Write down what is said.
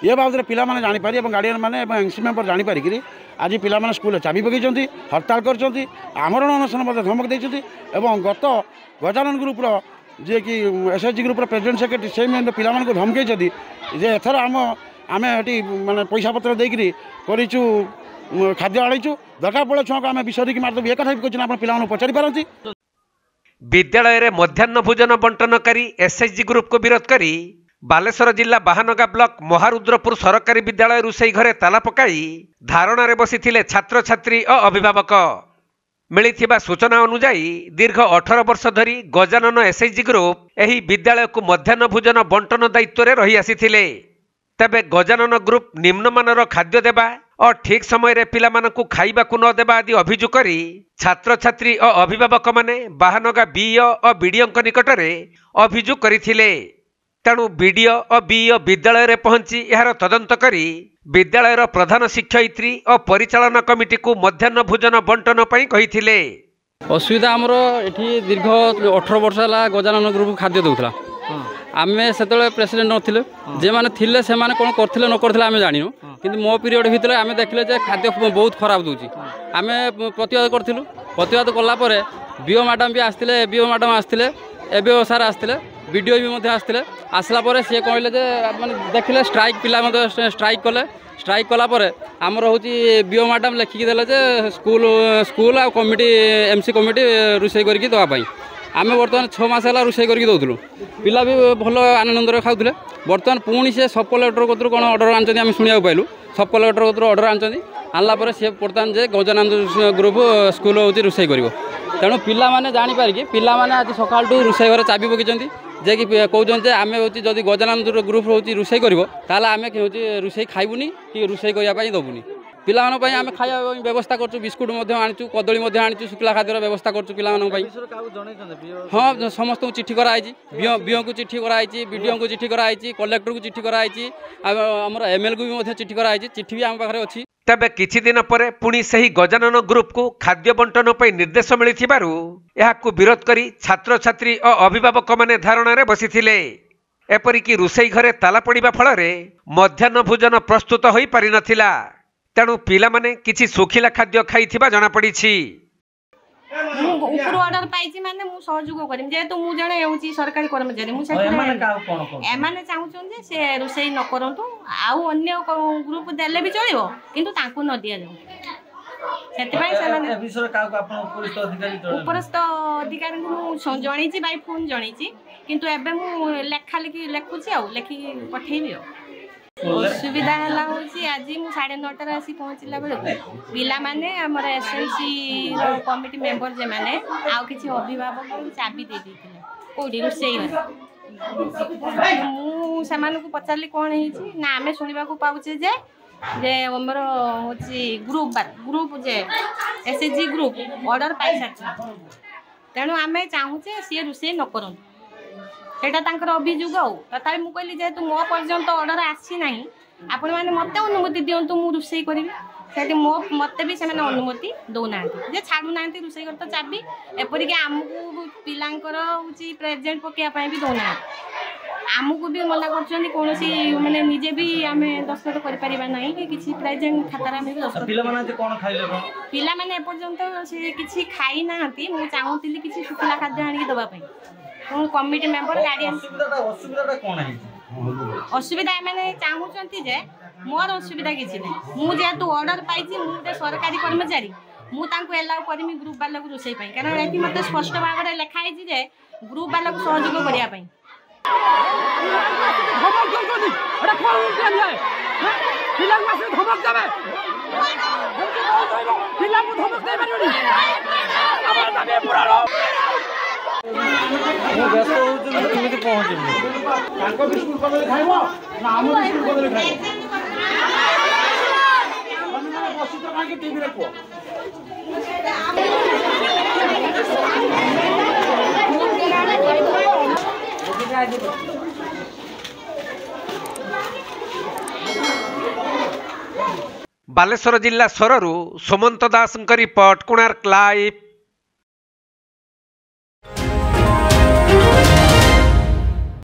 ये बाबद पिला माने जानीपारी और गार्डियन मैंने एनसी मेम्बर जानीपारिक आज पिला स्कूल चाबी पकई हड़ताल कर आमरण अनशन धमक देते गत गजानन ग्रुप्र जे कि एसएचजी ग्रुप्र प्रेसिडेंट सेक्रेटरी से पिला धमकई जे एथर आम ये मानने पैसा पत्र देकरी करूँ खाद्य आनीचु दरकार पड़े छुआ को आम विष देखिए मारदेव एक कथा भी आप पिला पचारि पारती। विद्यालय रे मध्याह्न भोजन बंटनकारी एसएचजी ग्रुप को विरोध करी बालेश्वर जिला बाहानगा ब्लॉक महारुद्रपुर सरकारी विद्यालय रुसई घरे ताला पकाई धारणा रे बसिथिले छात्र छात्री और अभिभावक। मिलिथिबा सूचना अनुसार दीर्घ 18 वर्ष धरी गजानन एसएचजी ग्रुप एही विद्यालय को मध्याह्न भोजन बंटन दायित्व रे रही आसीथिले। तबे गजानन ग्रुप निम्नमानर खाद्य देबा और ठीक समय रे पिलामानकु खाइबाकु न देबा आदि अभियोग करी छात्र छात्री और अभिभावक माने बाहानगा बीईओ और बीडीओ निकटरे अभियोग करिथिले। तेणु बीडीओ और बीईओ विद्यालय रे पहुंची यार तदंत करी विद्यालयर प्रधान शिक्षयित्री और परिचालन कमिटी को मध्याह्न भोजन बंटन पई कहिथिले। असुविधा आमर एठी दीर्घ 18 वर्ष है गजानन ग्रुप खाद्य दूसरा आमे से प्रेसिडेंट नथिले जे माने थिले से माने कोन करथिले न करथिले आमे जानिनो किंतु मो पीरियड भितरे आमे देखले जे खाद्य बहुत खराब दूची आमे प्रतिवाद करथिलु। प्रतिवाद कला परे बीओ मैडम भी आस्तिले बीओ मैडम आस्तिले एबीओ सर आस्तिले वीडियो भी मध्य आस्तिले आसला परे से कहले जे माने देखले स्ट्राइक पिला मध्य स्ट्राइक कले स्ट्राइक कला परे आमर होची बीओ मैडम लेखिक देले जे स्कूल आ कमिटी एमसी कमिटी रुसई करके दवा पाई आमे बर्तमान 6 मास है रोषे करके दौलू पिला भी भल आनंद खाऊले। बर्तमान पुणी से सब कलेक्टर कतरू कौन अर्डर आनी आम शुणा पाइलु सब कलेक्टर कतरू अर्डर आनला सी बर्तमान जे गजानन ग्रुप स्कूल हूँ रोषे कर तेणु पिला माने जानीपारिकी पिला माने आज सकाल रोषे घर चाबी पकई जे कि कहते आम हूँ जदि गजानन ग्रुप हूँ रोषे कर आम हूँ रोषे खाइबुनी कि रोषे करने दबुनी पिला आम खाया व्यवस्था कर बिस्कुट आनीचु कदली आनीचु शुक्ला खाद्यर व्यवस्था कर हाँ समस्त चिठी कराई बीओ को चिठी कराई बीडीओ को चिठी कराई कलेक्टर को चिठी कराई आमर एमएल को भी चिठी कराई चिठी भी आम पाखे अच्छी। तबे किछि दिन परे पुणी सही गजानन ग्रुप को खाद्य बंटन पर निर्देश मिलिथिबारु एहाकु विरोध करी छात्र छात्री और अभिभावक माने धारणा रे बसिथिले। एपरिकी रुसई घरे ताला पड़िबा फଳରେ मध्याह्न भोजन प्रस्तुत होई पारि नथिला। तेणु पिला माने किछि सुखिला खाद्य खाइथिबा जणा पड़िछि। ऊपर ऑर्डर पाइछि माने मु सहयोग करिम जेतु मु जणे हेउछि सरकारी कर्मचारी मु एमाने चाहूछन जे से रोसई न करंतु आउ अन्य ग्रुप देले भी चलिबो किंतु तांकु न दिया जाऊ सेतिबाई सलाने विषय काको आपण उपरस्थ अधिकारी मु जणीछि बाई फोन जणीछि किंतु एबे मु लेखुछि आ लेखि पठेइबि। असुविधा है आज मुझे 9:30 आसी पहुँचला बेलू पिला माने हमर एसएलसी कमिटी मेंबर जे माने आउ किछि अभिभावक चाबी दे देथिले कोडी रोसई मु समान को पचारली कोन हेछि ना आमे सुनिबा को पाउचे जे हमर होछि ग्रुप जे एसएचजी ग्रुप ऑर्डर पाई साच तेणु आमे चाहूचे सी रोसई न करन एटा तांकर अभियोग आउ तथापि मु कहली जेहेतु मो पर्यंत ऑर्डर आसी नाही आपण माने मते अनुमति दियंतु मु रोसई करिवि सेठी मते भी सेमाने अनुमति दौ नांती जे छाडू नांती रोसई करत चाबी एपरि के आमु पिलांकर होची प्रेजेंट पकिया पई भी दौ ना आमु भी मना करछनी कोनोसी माने निजे भी आमे दस्तखत करि परिबा नाही कि किछि प्रेजेंट खातार आमे भी दस्तखत पिला माने जे कोन खाइले पिला माने पर्यंत से किछि खाई नांती मु चाहूतिली किछि सुखला खाद्य आनी दबा पई कमिटी मेंबर गार्डियन असुविधा कौन है असुविधा मैंने चाहूँगी जे मोर असुविधा किसी ना मुझे जेहेतु ऑर्डर पाई मुझे सरकारी कर्मचारी मुझे एलाउ करमी ग्रुप वाला को रोसई कारण ये मत स्पष्ट भाव में लिखाई जे ग्रुप वाला को सहयोग करने व्यस्त होती पहुँचे बालेश्वर जिला सोररू सुमंत दास रिपोर्ट कोणार्क लाइव।